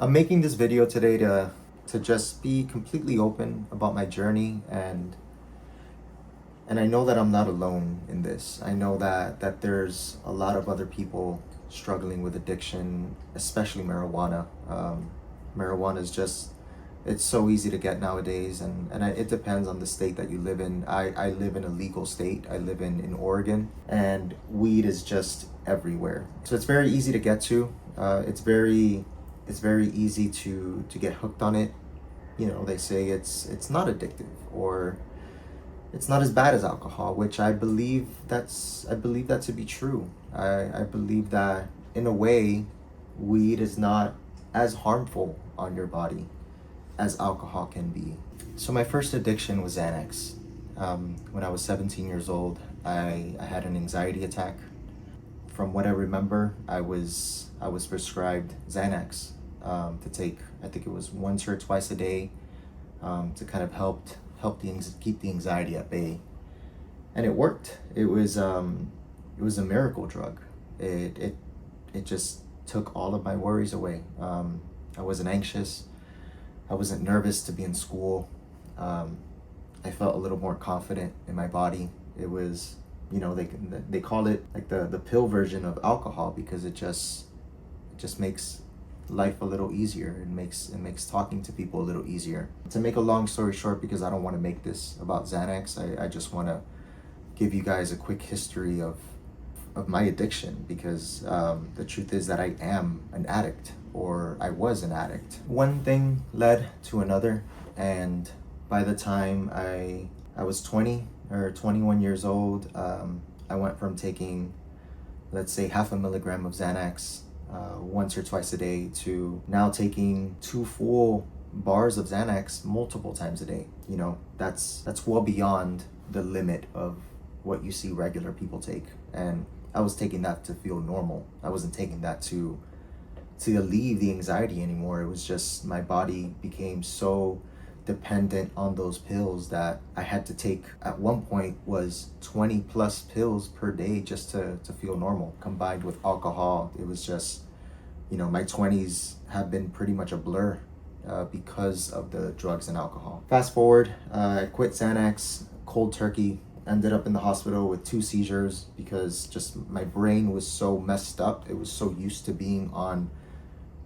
I'm making this video today to just be completely open about my journey, and I know that I'm not alone in this. I know that there's a lot of other people struggling with addiction, especially marijuana. Marijuana is just, it's so easy to get nowadays, it depends on the state that you live in. I live in a legal state. I live in Oregon, and weed is just everywhere. So it's very easy to get to. It's very easy to get hooked on it. You know, they say it's not addictive, or it's not as bad as alcohol, which I believe that to be true. I believe that in a way, weed is not as harmful on your body as alcohol can be. So my first addiction was Xanax. When I was 17 years old, I had an anxiety attack. From what I remember, I was prescribed Xanax to take. I think it was once or twice a day, to kind of keep the anxiety at bay, and it worked. It was a miracle drug. It just took all of my worries away. I wasn't anxious. I wasn't nervous to be in school. I felt a little more confident in my body. It was, they call it like the pill version of alcohol, because it just makes life a little easier. It makes talking to people a little easier. To make a long story short, because I don't want to make this about Xanax, I just want to give you guys a quick history of my addiction, because the truth is that I am an addict, or I was an addict. One thing led to another, and by the time I was 20 or 21 years old, I went from taking, let's say, half a milligram of Xanax once or twice a day, to now taking 2 full bars of Xanax multiple times a day. That's well beyond the limit of what you see regular people take. And I was taking that to feel normal. I wasn't taking that to alleviate the anxiety anymore. It was just my body became so dependent on those pills that I had to take, at one point, was 20 plus pills per day just to feel normal. Combined with alcohol, it was just, my 20s have been pretty much a blur because of the drugs and alcohol. Fast forward, I quit Xanax cold turkey. Ended up in the hospital with 2 seizures, because just my brain was so messed up. It was so used to being on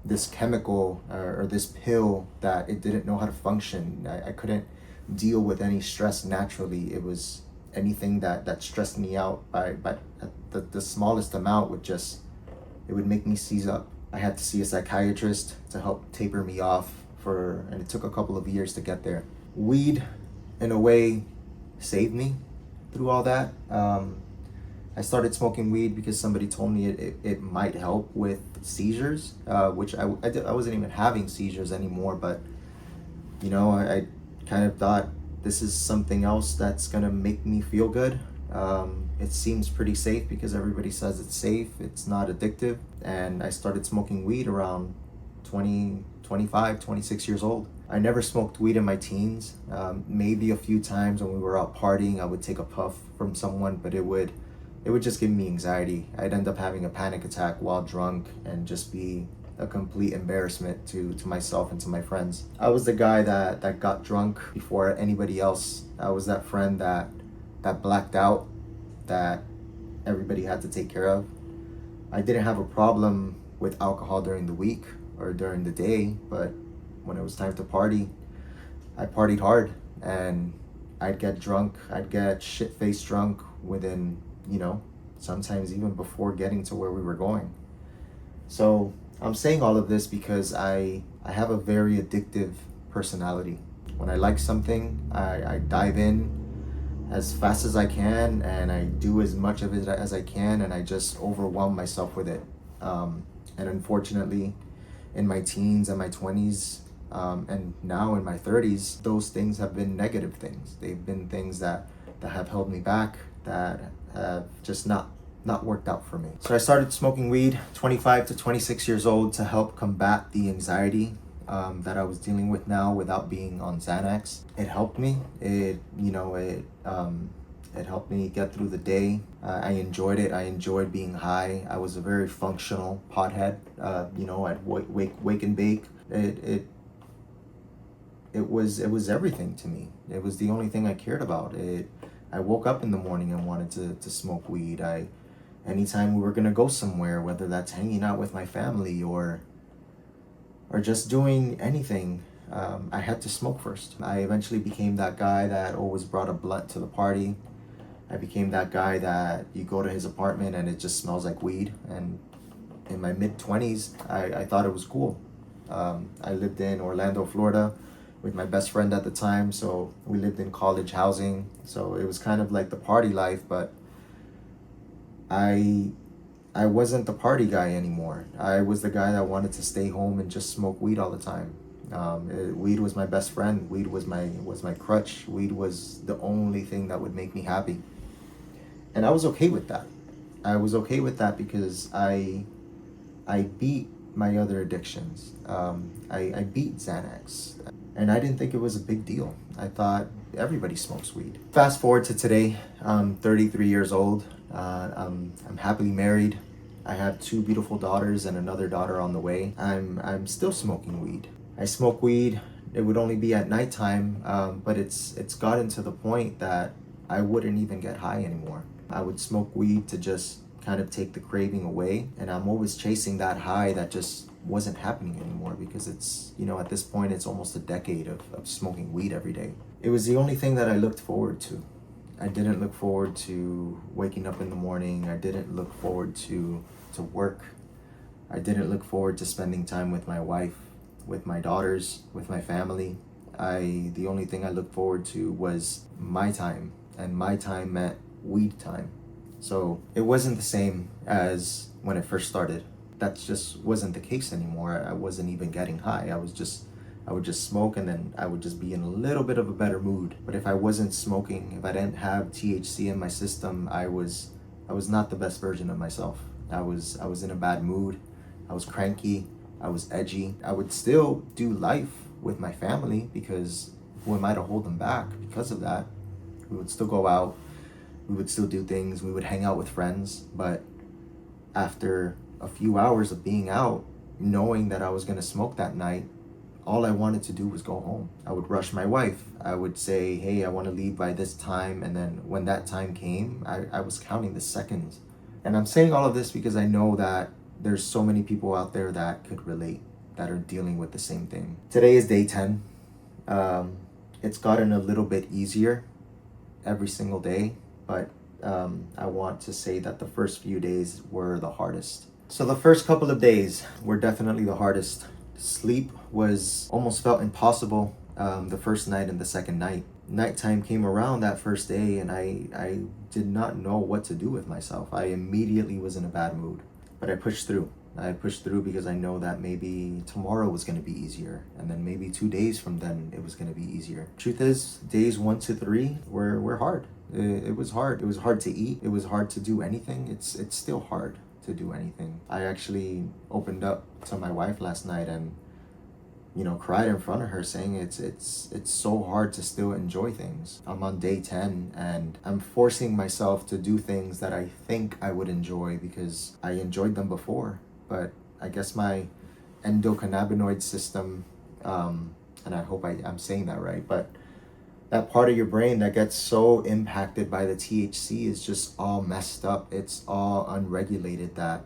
this chemical or this pill that it didn't know how to function. I couldn't deal with any stress naturally. It was anything that stressed me out by the smallest amount would make me seize up. I had to see a psychiatrist to help taper me off, and it took a couple of years to get there. Weed, in a way, saved me through all that. I started smoking weed because somebody told me it might help with seizures, which I wasn't even having seizures anymore, but I kind of thought, this is something else that's gonna make me feel good. It seems pretty safe because everybody says it's safe, it's not addictive, and I started smoking weed around 20, 25, 26 years old. I never smoked weed in my teens. Maybe a few times when we were out partying, I would take a puff from someone, but it would just give me anxiety. I'd end up having a panic attack while drunk and just be a complete embarrassment to myself and to my friends. I was the guy that got drunk before anybody else. I was that friend that blacked out, that everybody had to take care of. I didn't have a problem with alcohol during the week or during the day, but when it was time to party, I partied hard, and I'd get drunk. I'd get shit-faced drunk within, sometimes even before getting to where we were going. So I'm saying all of this because I have a very addictive personality. When I like something, I dive in as fast as I can, and I do as much of it as I can, and I just overwhelm myself with it. And unfortunately, in my teens and my 20s, and now in my 30s, those things have been negative things. They've been things that have held me back, that have just not worked out for me. So I started smoking weed 25 to 26 years old to help combat the anxiety that I was dealing with now without being on Xanax. It helped me. It helped me get through the day. I enjoyed it. I enjoyed being high. I was a very functional pothead. I'd wake and bake It was everything to me. It was the only thing I cared about. I woke up in the morning and wanted to smoke weed. Anytime we were gonna go somewhere, whether that's hanging out with my family or just doing anything, I had to smoke first. I eventually became that guy that always brought a blunt to the party. I became that guy that you go to his apartment and it just smells like weed. And in my mid 20s, I thought it was cool. I lived in Orlando, Florida with my best friend at the time. So we lived in college housing. So it was kind of like the party life, but I I wasn't the party guy anymore. I was the guy that wanted to stay home and just smoke weed all the time. Weed was my best friend. Weed was my crutch. Weed was the only thing that would make me happy, and I was okay with that. I was okay with that because I beat my other addictions. I beat Xanax, and I didn't think it was a big deal. I thought everybody smokes weed. Fast forward to today, I'm 33 years old. I'm happily married. I have two beautiful daughters and another daughter on the way. I'm still smoking weed. I smoke weed. It would only be at nighttime, but it's gotten to the point that I wouldn't even get high anymore. I would smoke weed to just kind of take the craving away, and I'm always chasing that high that just wasn't happening anymore because at this point it's almost a decade of smoking weed every day. It was the only thing that I looked forward to. I didn't look forward to waking up in the morning. I didn't look forward to work. I didn't look forward to spending time with my wife, with my daughters, with my family. The only thing I looked forward to was my time, and my time meant weed time. So it wasn't the same as when it first started. That just wasn't the case anymore. I wasn't even getting high. I would just smoke and then I would just be in a little bit of a better mood. But if I wasn't smoking, if I didn't have THC in my system, I was not the best version of myself. I was in a bad mood. I was cranky. I was edgy. I would still do life with my family because who am I to hold them back because of that? We would still go out. We would still do things. We would hang out with friends. But after a few hours of being out, knowing that I was going to smoke that night, all I wanted to do was go home. I would rush my wife. I would say, hey, I want to leave by this time. And then when that time came, I was counting the seconds. And I'm saying all of this because I know that there's so many people out there that could relate, that are dealing with the same thing. Today is day 10. It's gotten a little bit easier every single day, but I want to say that the first few days were the hardest. So the first couple of days were definitely the hardest. Sleep was almost felt impossible the first night and the second night. Nighttime came around that first day and I did not know what to do with myself. I immediately was in a bad mood, but I pushed through. I pushed through because I know that maybe tomorrow was going to be easier, and then maybe 2 days from then it was going to be easier. Truth is, days 1 to 3 were hard. It was hard. It was hard to eat. It was hard to do anything. It's still hard to do anything. I actually opened up to my wife last night and cried in front of her, saying it's so hard to still enjoy things. I'm on day 10 and I'm forcing myself to do things that I think I would enjoy because I enjoyed them before. But I guess my endocannabinoid system, and I hope I'm saying that right, but that part of your brain that gets so impacted by the THC is just all messed up. It's all unregulated that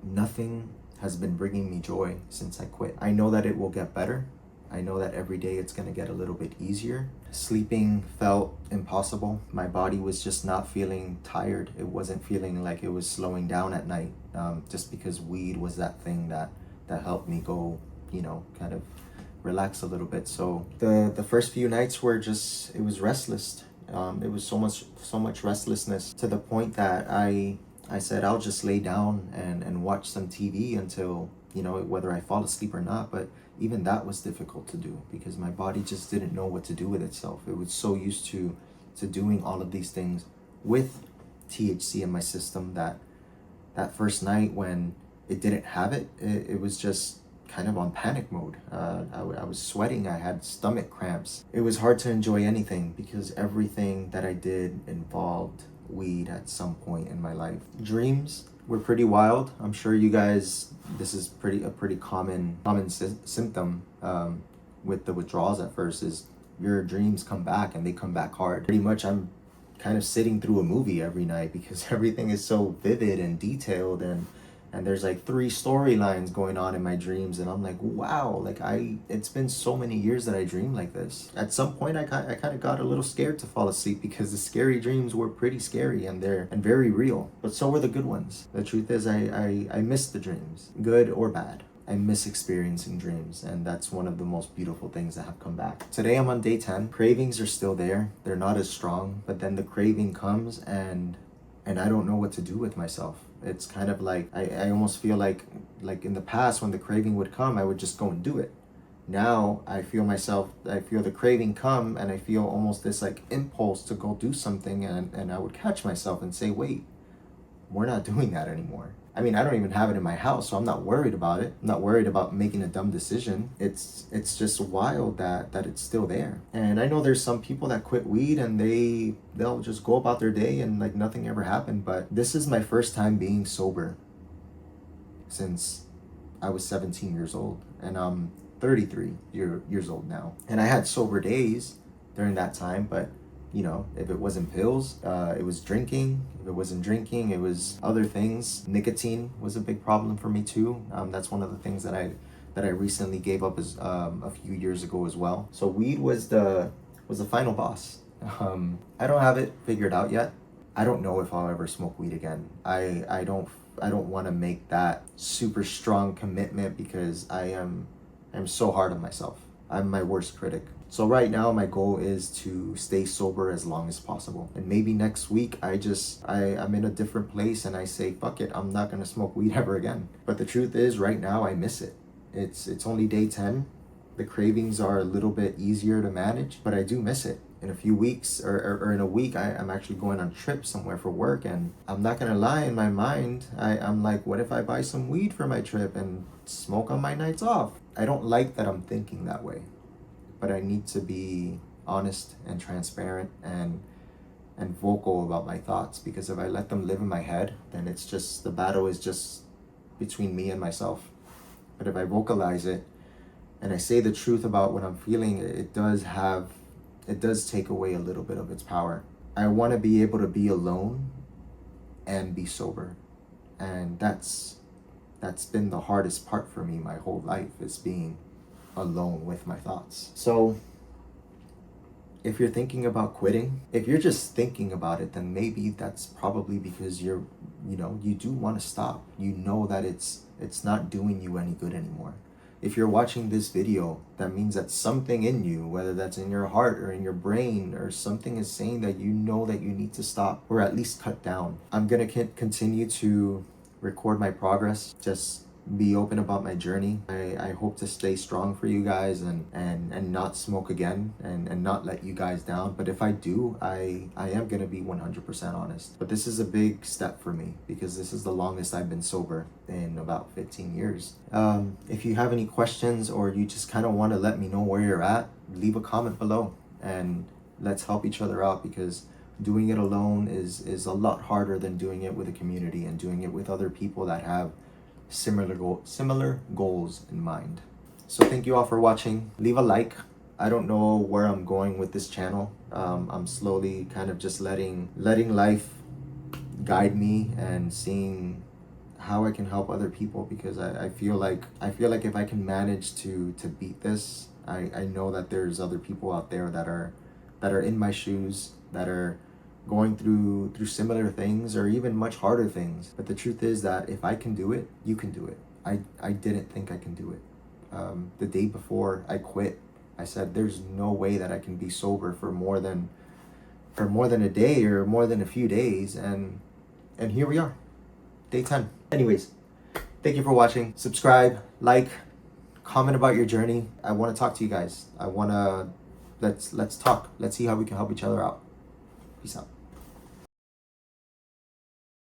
nothing has been bringing me joy since I quit. I know that it will get better. I know that every day it's gonna get a little bit easier. Sleeping felt impossible. My body was just not feeling tired. It wasn't feeling like it was slowing down at night, just because weed was that thing that helped me go, kind of relax a little bit. So the first few nights were just, it was restless. It was so much restlessness to the point that I said I'll just lay down and watch some TV until, whether I fall asleep or not. But even that was difficult to do because my body just didn't know what to do with itself. It was so used to doing all of these things with THC in my system that first night when it didn't have it was just kind of on panic mode. I was sweating. I had stomach cramps. It was hard to enjoy anything because everything that I did involved weed at some point in my life. Dreams were pretty wild. I'm sure you guys, this is a pretty common symptom with the withdrawals at first, is your dreams come back and they come back hard. Pretty much I'm kind of sitting through a movie every night because everything is so vivid and detailed, and there's like 3 storylines going on in my dreams, and I'm like, wow, like it's been so many years that I dreamed like this. At some point I kind of got a little scared to fall asleep because the scary dreams were pretty scary and very real, but so were the good ones. The truth is I miss the dreams, good or bad. I miss experiencing dreams, and that's one of the most beautiful things that have come back. Today I'm on day 10. Cravings are still there. They're not as strong, but then the craving comes and I don't know what to do with myself. It's kind of like, I almost feel like in the past when the craving would come, I would just go and do it. Now I feel the craving come and I feel almost this like impulse to go do something, and I would catch myself and say, wait, we're not doing that anymore. I mean, I don't even have it in my house, so I'm not worried about it. I'm not worried about making a dumb decision. It's just wild that it's still there. And I know there's some people that quit weed and they'll just go about their day and like nothing ever happened. But this is my first time being sober since I was 17 years old, and I'm 33 years old now. And I had sober days during that time, but you know, if it wasn't pills, it was drinking. If it wasn't drinking, it was other things. Nicotine was a big problem for me too. That's one of the things that I recently gave up as a few years ago as well. So weed was the final boss. I don't have it figured out yet. I don't know if I'll ever smoke weed again. I don't want to make that super strong commitment because I'm so hard on myself. I'm my worst critic. So right now my goal is to stay sober as long as possible. And maybe next week I'm in a different place and I say, fuck it, I'm not gonna smoke weed ever again. But the truth is right now I miss it. It's only day 10. The cravings are a little bit easier to manage, but I do miss it. In a few weeks or in a week, I'm actually going on a trip somewhere for work, and I'm not gonna lie, in my mind, I'm like, what if I buy some weed for my trip and smoke on my nights off? I don't like that I'm thinking that way, but I need to be honest and transparent and vocal about my thoughts, because if I let them live in my head, then it's just, the battle is just between me and myself. But if I vocalize it and I say the truth about what I'm feeling, it does take away a little bit of its power. I want to be able to be alone and be sober. And that's been the hardest part for me my whole life, is being alone with my thoughts. So if you're thinking about quitting, if you're just thinking about it, then maybe that's probably because you do want to stop. You know that it's not doing you any good anymore. If you're watching this video, that means that something in you, whether that's in your heart or in your brain, or something is saying that you know that you need to stop or at least cut down. I'm gonna continue to record my progress, just be open about my journey. I hope to stay strong for you guys and not smoke again and not let you guys down. But if I do, I am going to be 100% honest. But this is a big step for me because this is the longest I've been sober, in about 15 years. If you have any questions or you just kind of want to let me know where you're at, leave a comment below and let's help each other out, because doing it alone is a lot harder than doing it with a community and doing it with other people that have similar goals in mind. So thank you all for watching. Leave a like. I don't know where I'm going with this channel. I'm slowly kind of just letting life guide me and seeing how I can help other people, because I feel like if I can manage to beat this, I know that there's other people out there that are in my shoes, that are going through similar things or even much harder things. But the truth is that if I can do it, you can do it. I didn't think I can do it. The day before I quit, I said there's no way that I can be sober for more than a day or more than a few days, and here we are, day 10. Anyways, thank you for watching. Subscribe, like, comment about your journey. I want to talk to you guys. Let's talk. Let's see how we can help each other out. Peace out.